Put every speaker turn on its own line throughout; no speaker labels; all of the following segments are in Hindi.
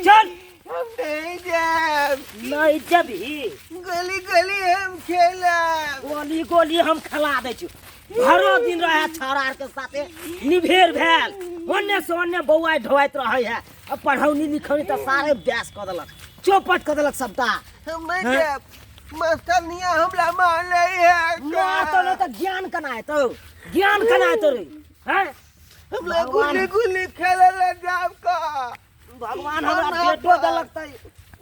चल
हम नहीं जाए,
नहीं जबी
गली गली हम खेला।
गोली गोली हम खिला दे छु भरो दिन रहे छौड़ा के साथे निभेर भेल ओन्ने से ओन्ने बौआ ढोइत रहे है अब पढ़ौनी लिखौनी तो सारे ब्यास क देलक चौपट क देलक सबटा।
हम नहीं जाए, मास्टर निया हमला मार रही है।
मां तो ज्ञान कना है तो ज्ञान कना है तो रे हैं
हमला गुल्ली गुल्ली खेले लगा का।
भगवान हमरा पेटो देलक त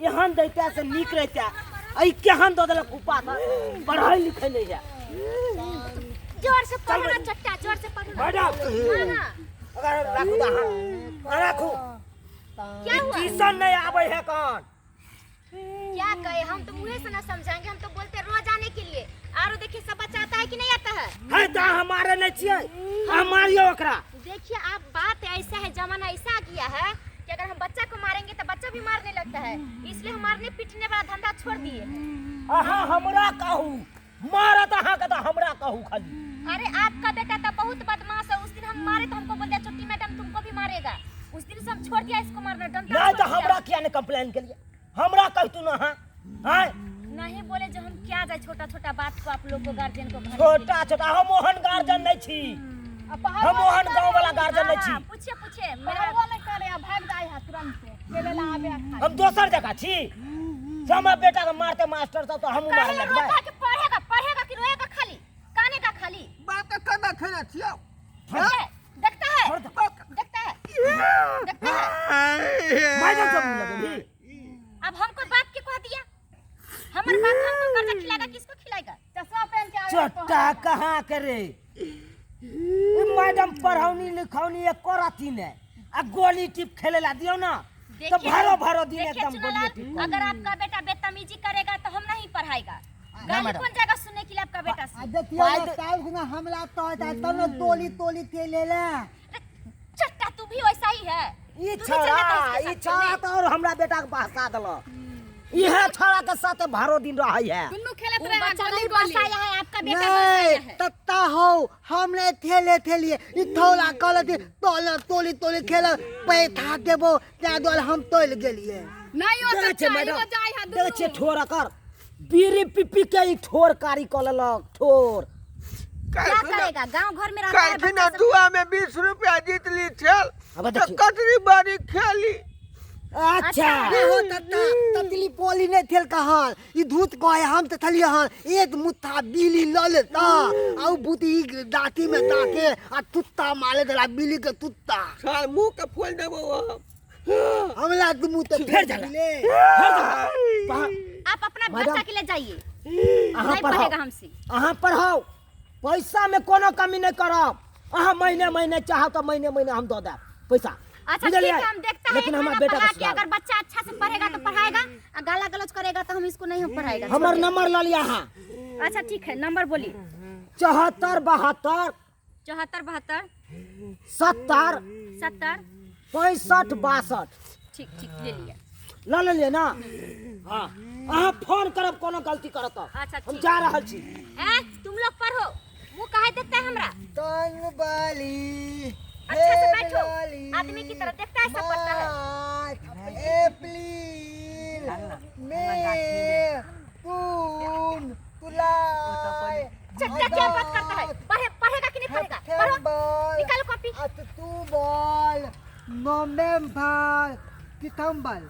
एहन दैता से नीक रहता आई केहन द देलक उपा पढ़ाई लिखाई नहीं है।
जोर से पढ़ो ना चट्टा, जोर से पढ़ो।
मैडम
हां
अगर राखू दा हां राखू
क्या हुआ?
ट्यूशन नहीं आवे है कौन
क्या कहे, हम तो मुंह से ना समझाएंगे, हम तो बोलते रोज आने के लिए। और देखिए सब बच्चा आता है कि नहीं आता है
तो हमारे नहीं छिए हमारियो ओकरा।
देखिए आप बात ऐसा है, जमाना ऐसा आ गया है कि अगर हम बच्चा को मारेंगे तो बच्चा भी मारने लगता है, इसलिए हम मारने पीटने वाला धंधा छोड़ दिए हैं।
अहाँ हमरा कहू मारत अहाँ के तो हमरा कहू खाली।
अरे आपका बेटा तो बहुत बदमाश है, उस दिन हम मारे तो हमको बोल दिया छोटी मैडम तुमको भी मारेगा, उस दिन से हम छोड़ दिया इसको मारना डंडा।
नहीं तो हमरा क्या ने कंप्लेन के लिए हमरा कहतू ना हां
नहीं बोले जो हम क्या जाए छोटा छोटा बात को आप लोग को गार्जियन को
छोटा छोटा हम मोहन गार्जियन नहीं छी, हम मोहन गांव वाला गार्जियन नहीं छी।
पूछिए पूछिए मेरा वो नहीं करे, भाग जाए है तुरंत से खेले ला आवे खाली।
हम दोसर जगह छी जमा बेटा के मारते मास्टर सब तो हम मार लगबे।
पढ़ेगा पढ़ेगा कि रोएगा खाली, काने का खाली
बात करना खेला छियो।
देखता है देखता है देखता है।
मैडम सब लगे भी
अब हमको बाप के कह दिया, हमारे बाप हमको कर्जा खिलाएगा, किसको खिलाएगा? चश्मा पहन के आवे
चट्टा कहाँ करे मैडम पढ़ौनी लिखौनी एक करती ने आ गोली टिप खेले ला दियो ना तो भरो भरो दिन एकदम गोली टिप।
अगर आपका बेटा बदतमीजी करेगा तो हम नहीं पढ़ाएगा, गाली कौन जाएगा सुनने के लिए आपका बेटा से?
देखियो काल गुना हमला तो है तब न टोली टोली के ले ले।
चट्टा तू भी वैसा ही है,
ई छोड़ा तो और हमरा बेटा के बहसा देलो इहे छोड़ा के साथ भरो दिन रहई है।
दुन्नु खेलत रहे, बच्चा नहीं बसाया है आपका बेटा बसाया है।
तत्ता हो हमने थेले थेलिए ई थोला कल दे तोल टोली टोली खेल पे था देबो त्या दोल हम तोल गेलिए।
नहीं हो
देखे मैडम देखे ठोरा कर बीरी पिपी के ई ठोर कारी कललक ठोर।
क्या करेगा, गांव घर में रहता है
ना जुआ में 20 रुपया जीत ली चल
अब
तो कतरी बारी खेली।
अच्छा
हो तत्ता ततली पोली ने थेल कहल ई धूत कहे हम त थलिए हन एक मुट्ठा बिली ल लेता आ बुती दाती में दाके आ तुत्ता मारे देला बिली के तुत्ता
साल मुंह के फोड़ देबो
हमला दुमु त
फिर जाला
आप अपना बच्चा के लिए जाइए, नहीं पढ़ेगा हमसे।
अहाँ पढ़ाओ पैसा में कोनो कमी नहीं करब, अहाँ महीने महीने चाहो तो महीने महीने हम दो देब पैसा।
अच्छा ठीक है, हम देखता है
लेकिन
एक
हमारा
महीना
बेटा
पढ़ा
का
के अगर बच्चा अच्छा से पढ़ेगा तो पढ़ाएगा, और गाला गलौज करेगा तो हम इसको नहीं हम पढ़ाएगा।
हमर नंबर ल लिया हां।
अच्छा ठीक है, नंबर बोलिए।
74 72
74
70
70
65 62
ठीक ठीक ले लिया।
ल लिए ना हां। अहाँ फोन करब कोनो गलती करत तो
अच्छा
हम
ठीक
जा रहल छी।
तुम लोग पढ़ो, मुंह काहे देता है हमरा?
तन बाली
अच्छा से बैठो, आदमी की तरह देखता है सब पढ़ता है।
एप्रिल मई जून जुलाई
चट्टा क्या बात करता है, पढ़ेगा कि नहीं पढ़ेगा? पढ़ो, निकालो कॉपी।
अक्टूबर नवंबर सितंबर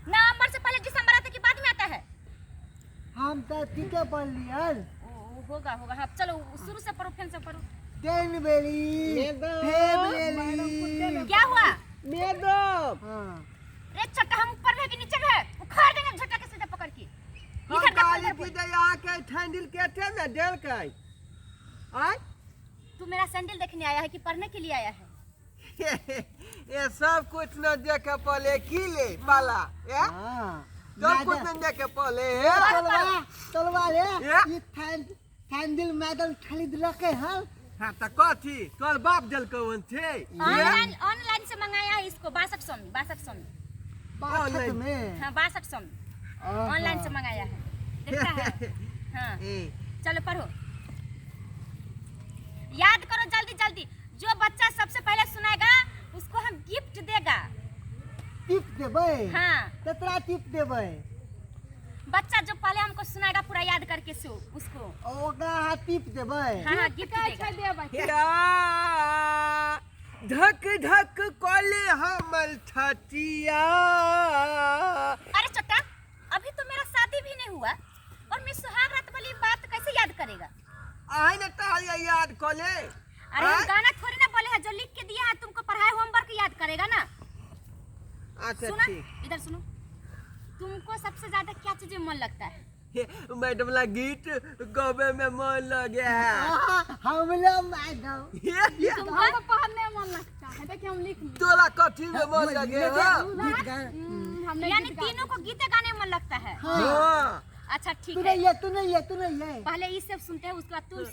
नवंबर से पहले दिसंबर आता कि बाद में आता है?
हम तो ठीक है पढ़ लिया।
होगा होगा, हाँ चलो शुरू से पढ़ो, फिर से पढ़ो।
जनवरी फरवरी
क्या हुआ?
मैडम
रे चट्टा हम ऊपर में कि नीचे में? उखाड़ देंगे झटका के सीधे पकड़ के। इधर का
गाली की दे आके ठंडिल के थे ना डेल के आय
तू मेरा सैंडल देखने आया है कि पढ़ने के लिए आया है?
ये सब कुछ न देखे पहले की ले पाला ये सब कुछ न देखे पहले
तलवार ये फैंडिल मैडम खरीद रखे हैं।
हां त कथी तोर बाप जल कवन छे
ऑनलाइन से मंगाया है इसको 6200 में 6200 में।
बासठ में
हाँ 6200 में ऑनलाइन से मंगाया है, देखता है। हाँ चलो पढ़ो, याद करो जल्दी जल्दी। जो बच्चा सबसे पहले सुनाएगा उसको हम गिफ्ट देगा।
टिप देबै
हाँ
तेतरा टिप देबै
बच्चा जो पहले हमको सुनाएगा पूरा याद करके उसको
ओकरा टिप देबै
हाँ हाँ गिफ्ट देगा
या धक धक कोले हमर छतिया।
अरे चट्टा अभी तो मेरा शादी भी नहीं हुआ और मैं सुहाग रात वाली बात कैसे याद करेगा?
आई न तालिया याद कोले।
अरे हम गाना थोड़ी ना बोले हैं, जो लिख के दिया है तुमको पढ़ाए होमवर्क याद करेगा ना।
अच्छा
सुना
ठीक।
इधर सुनो, तुमको सबसे ज्यादा क्या चीज में मन लगता है?
मैडम ला गीत गावे में मन लगे है।
हम लोग मैडम
तुमको पढ़ने में मन लगता है, देखिए हम लिख
तोरा कथी में मन लगे है?
यानी तीनों को गीत गाने में मन लगता है।
हाँ
अच्छा ठीक
तू
है,
नहीं है तू नहीं है
पहले ये सब सुनते हैं उसके बाद तुम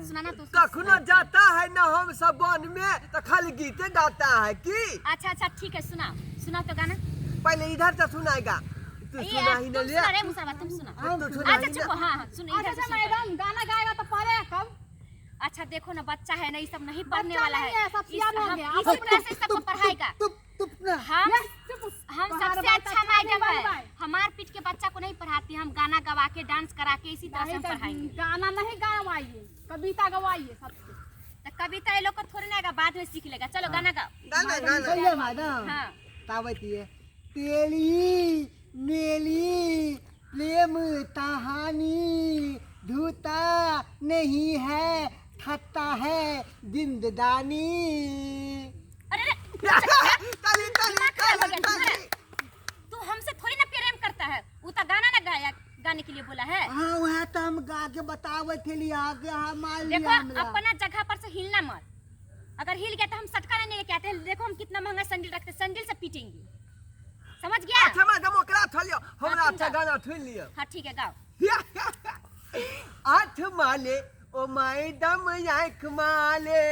सुनाना तो
कखनो जाता है ना हम सब वन में तो खाली गीते गाता है की।
अच्छा अच्छा ठीक है, सुनाओ तो गाना।
पहले इधर से सुनाएगा तू
ये
सुना ही
तुम
न ले।
सुना रे मुसलमान, तुम सुना।
तू सुना
अच्छा
ही
चुप,
न।
हाँ हाँ सुन इधर से सुन।
गाना गाएगा तो पढ़े कब?
अच्छा देखो ना, बच्चा है ना, ये सब नहीं पढ़ने
बच्चा
वाला
नहीं
है।
है, सब सियान हो गया।
इसी तरह से सबको पढ़ाएगा।
तुप ना
हम
तुम्हारा
सबसे
बात
अच्छा
अच्छा
मैडम
नहीं
है।
बनवाए।
हमार पीठ के बच्चा को नहीं पढ़ाती, हम गाना गवा के डांस करा के इसी तरह से हम पढ़ाएंगे।
गाना नहीं गवाइए, कविता गवाइए सबसे।
तो कविता ये लोग को थोड़ी ना आएगा, बाद में सीख लेगा। चलो गाना गाओ।
गाना गाना
सही मैडम
हाँ
तावती है तेरी मेरी प्रेम कहानी धूता नहीं है खट्टा है जिंदगानी।
अरे रे,
ताली ताली
दिमाग खराब हो
ताली
गया
ताली।
तुम्हारा। तू हमसे थोड़ी ना प्रेम करता है, वो तो गाना ना गाया गाने के लिए बोला है।
हाँ वह तो हम गा के बतावे थे लिया आगे हमारे लिए
देखो
हमरा।
अपना जगह पर से हिलना मत, अगर हिल गया तो हम सटका नहीं लेके आते हैं। देखो हम कितना महंगा सैंडल रखते हैं, सैंडल से पीटेंगे, समझ गया?
अच्छा मैडम ओकरा थलियो हमरा
हाँ,
अच्छा
तुम
गाना सुन लियो।
हाँ ठीक है गाओ।
आठ माले ओ मैडम आँख माले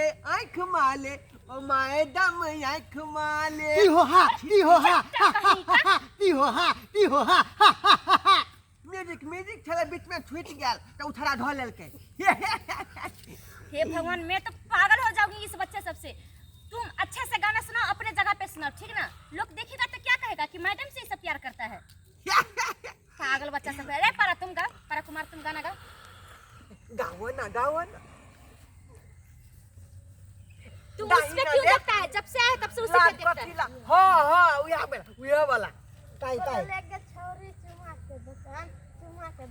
ओ मैडम आँख माले।
ती हो हा ती हो हा ती हो हा ती हो हा।
म्यूजिक चले बीच में छूट गया तो उठरा ढो लेलकै।
हे भगवान, मैं तो पागल हो जाऊंगी इस बच्चे सबसे। तुम अच्छे से गाना सुनाओ, अपने जगह पे सुनाओ, ठीक ना? लोग देखेगा तो क्या कहेगा कि मैडम से सब प्यार करता है। पागल बच्चा सब। अरे पारा तुम गाओ, पारा कुमार तुम गाना गाओ।
गाओ ना गाओ ना।
तू उस पे क्यों देखता है? जब से आया तब से उसी पे देखता है।
हाँ हाँ उया वाला
ताई ताई
लेके छोरी चुमा के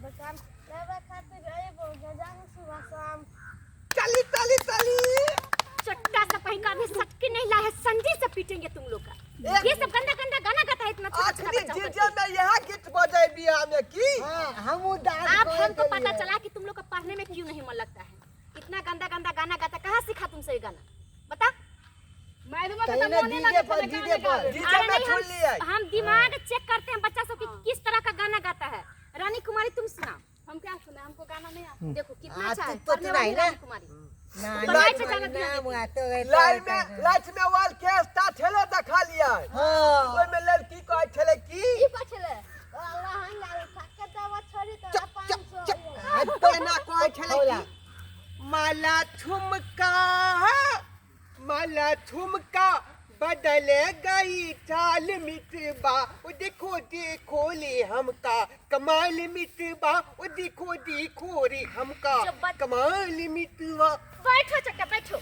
दुकान लेवे खातिर अइबो गजान सुबह शाम।
चली चली चली।
चट्टा सा कहीं का भी सटके नहीं लाए, संजीव से पीटेंगे तुम लोग का। ये सब गंदा गंदा गाना गाता है इतना छोटा छोटा
आखिरी
बच्चा
डीजे
होकर
में यह गीत बजे बियाह में की।
हाँ हम डांस
के। अब हमको पता चला कि तुम लोग को पढ़ने में क्यों नहीं मन लगता है। इतना गंदा गंदा गाना गाता, कहाँ सीखा तुमसे ये गाना? बता।
मैडम
कहीं
का
ना
मोने
डीजे
लगे
पर
थे
डीजे
गाने
पर
गावे।
डीजे
अरे
में
नहीं,
सुन लिया।
हम दिमाग चेक करते हैं बच्चा सब कि किस तरह का गाना गाता है। रानी कुमारी तुम सुनाओ।
हम क्या सुने, हमको गाना नहीं आता।
देखो कितना
आज
अच्छा है
तो
पढ़ने वाली
नहीं ना।
रानी कुमारी।
नहीं
लाइट पे जाना दिया
लाइट में वाल के स्टार ठेले देखा लिया।
हाँ
ओइ में लड़की को ठेले की।
ई पछले अल्लाह हंगाल थके दवा छोरी तो 500।
आज तो ना कोई ठेले की। माला ठुमका बदले गई चाल मिटबा। ओ देखो देखो ले हमका कमाल मिटबा। ओ देखो देखो रे हमका
जो बच-
कमाल मिटबा।
बैठो चट्टा बैठो।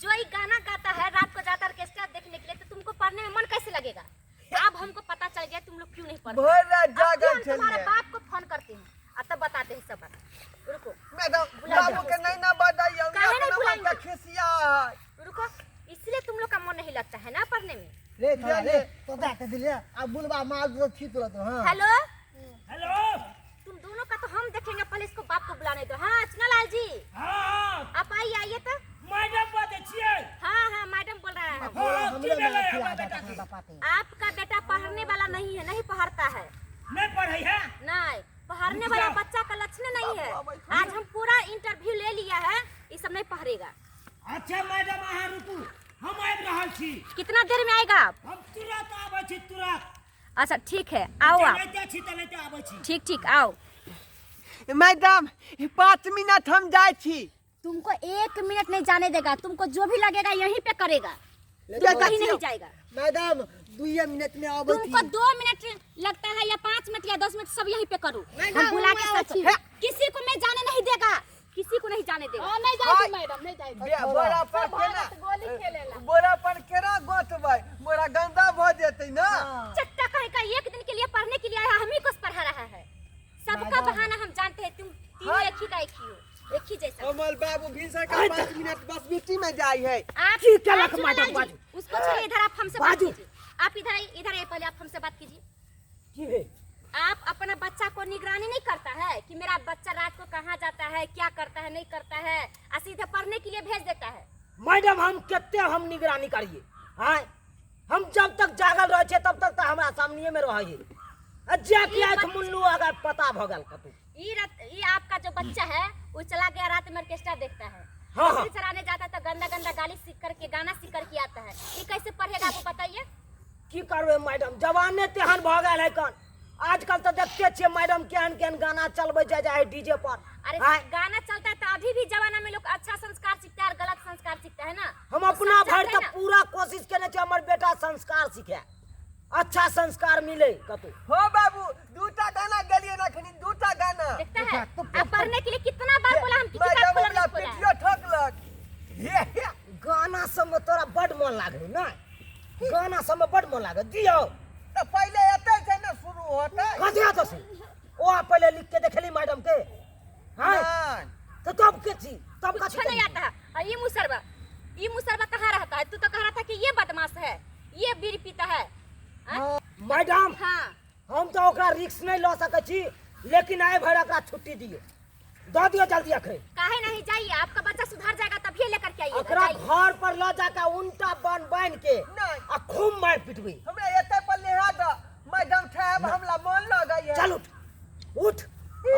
जो ये गाना गाता है रात को जाता ऑर्केस्ट्रा देखने के लिए, तो तुमको पढ़ने में मन कैसे लगेगा? अब हमको पता चल गया तुम लोग क्यों नहीं पढ़ते।
भोर रात
अब
जागल
हम तुम्हारे
चलिए।
बाप को फोन करते हैं और तब बताते हैं सब बात। रुको
मैडम
बुला
बाबू
दो।
के नहीं ना बताइए।
काहे नहीं बुलाएंगे?
खिसिया है।
रुको, इसलिए तुम लोग का मन नहीं लगता है ना पढ़ने में।
रे थोड़ा रे तो जाते दिले अब बुलवा मार दो ठीक तो हाँ
हेलो,
हेलो।
तुम दोनों का तो हम देखेंगे, पहले इसको बाप को बुलाने दो। हाँ चुनालाल जी,
हाँ
आप आइए तो।
मैडम बाते छियै।
हाँ हाँ मैडम बोल रहा है।
हाँ,
हम
की
लोग
भेलै
खिला
हमरा
देता
बेटा के?
खाना पाते
आपका बेटा पढ़ने वाला नहीं है, नहीं पढ़ता है।
नहीं पढ़ै है।
नहीं पढ़ने वाला बच्चा का लक्षण नहीं है। आज हम पूरा इंटरव्यू ले लिया है, ये सब नहीं पढ़ेगा।
अच्छा मैडम अहाँ रुकू, हम आबि रहल छी।
कितना देर में आएगा आप?
हम तुरंत आबै छी, तुरंत।
अच्छा ठीक है, आओ आप।
चलैते छी तलैते आबै छी।
ठीक ठीक आओ।
मैडम 5 मिनट हम जाए छी।
तुमको 1 मिनट नहीं जाने देगा, तुमको जो भी लगेगा यहीं पे करेगा, तुम
लेकिन
कहीं नहीं जाएगा।
मैडम 2 मिनट में आवत
तुमको 2 मिनट लगता है या 5 मिनट या 10 मिनट सब यहीं पे करूँ हम बुला के सची किसी को मैं जाने नहीं देगा किसी को नहीं जाने देगा
हां नहीं जाएगी मैडम नहीं जाएगी
बोरा पर
भागा तो गोली खेलेला
बोरा पर केरा गोतबै बोरा गंदा भ जेतै ना
चट्टा कहीं का एक दिन के लिए पढ़ने के लिए आया हम ही को पढ़ा रहा है सबका बहाना हम जानते हैं तुम तीनों एक ही का एक ही हो एक ही जैसा
कमल बाबू भिनसर का 5 मिनट बस मिट्टी में जाई है
आप
की क्या
आप
लख
सुनो
मैडम
ना
बाजू।
जी, उसको छोड़िए इधर आप हमसे बात
बाजू।
कीजिए आप इधर आइए पहले आप हमसे बात कीजिए
की है
आप अपना बच्चा को निगरानी नहीं करता है कि मेरा बच्चा रात को कहाँ जाता है क्या करता है नहीं करता है और सीधे पढ़ने के लिए भेज देता है
मैडम हम कितने हम निगरानी करिए हाँ हम जब तक जागल रहे छे तब तक तो हमारा सामने में रहिए अज्जा की आंख मुन्नू अगर पता भगल कतू
ये आपका जो बच्चा है वो चला गया रात में ऑर्केस्ट्रा देखता है
हाँ, हाँ।
मछली चराने जाता है तो गंदा गंदा गाली सीख करके गाना सीख करके आता है ये कैसे पढ़ेगा आपको बताइए
की करबे मैडम जवाने तेहन भ गेल है कन आजकल तो देखते छे मैडम केहन केहन गाना चलबे जाए डीजे पर
अरे
हाँ।
गाना चलता है तो अभी भी जमाना में लोग अच्छा संस्कार सीखता है और गलत संस्कार सीखता है ना
हम
तो
अपना
सब
भर
जानते हैं
तक
ना।
पूरा कोशिश केने छे हमर बेटा संस्कार सीखे अच्छा संस्कार मिले कतू
हो बाबू दूटा गाना गलिए रखनी दूटा गाना
देखता है आप पढ़ने के लिए कितना बार बोला हम किसी का
मैडम
खोलने
वाला
को बोला है।
पिटियो ठोकलक
गाना सब में तोरा बड मन लागे ना गाना सब में बड मन लागे दियो
तो पहले एते से ना शुरू होता
कथि आतो से ओ आप पहले लिख के देखली मैडम के हां तो तब के छी तब
कुछ
कथि
नहीं आता है और ये मुसरबा कहाँ रहता है तू तो कह रहा था कि ये बदमाश है ये बीड़ी पीता है हाँ?
मैडम
हाँ
हम तो ओकरा रिस्क नहीं लो सके छी लेकिन आए भर ओकरा छुट्टी दियो दे दियो जल्दी अखरे
काहे नहीं जाइए आपका बच्चा सुधर जाएगा तभी लेकर के आइए
ओकरा घर पर ल जाके उल्टा बन के
नहीं
आ खूब मार पिटबी
हमरा एते पर लेहा द मैडम साहब हमला मन लगई है
चल उठ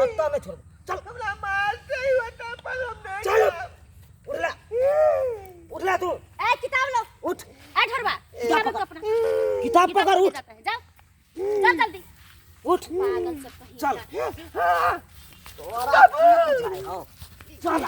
आता में छोड़ चल
हमरा मारते ही होता पर हम नहीं
चल
जाब।
उठला तू
ए किताब लो
उठ
ए ढोरबा
किताब
किताब
पकड़।
अपना
किताब पकड़ उठ
जाता है जाओ जाओ जल्दी
उठ
पागल सब कहीं
चल
का।
तोरा चल